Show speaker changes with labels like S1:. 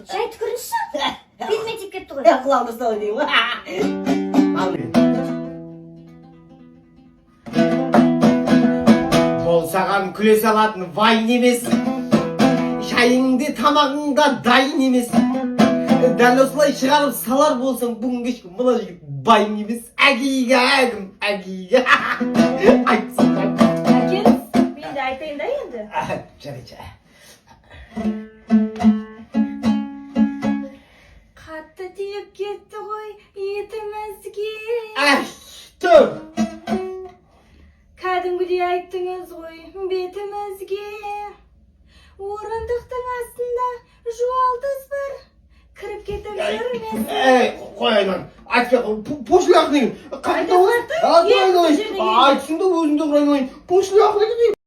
S1: Жай түкірінші. Белмен тек кетті ғой.
S2: Құлағымды ұстау деймін. Бұл саған күле салатын вайн емес. Шайыңды тамағыңда дайын емес. Дәл осылай шығарып салар болсаң, бүгін кешкі мына жігіт байын емес. Әгейге әгім, әгейге. Айтсын.
S1: Әкен, мен де айтайын да енді.
S2: Жарайшы.
S1: Қатты тиіп кетті ғой етімізге.
S2: Түр!
S1: Кәдімгідей айттыңыз ғой бетімізге. Орындықтың астында жуалтыз бар. Кіріп кетіп жүрмесін.
S2: Қойайын, пошли ақын. Айтсын да өзіңді құрайын. Пошли ақын.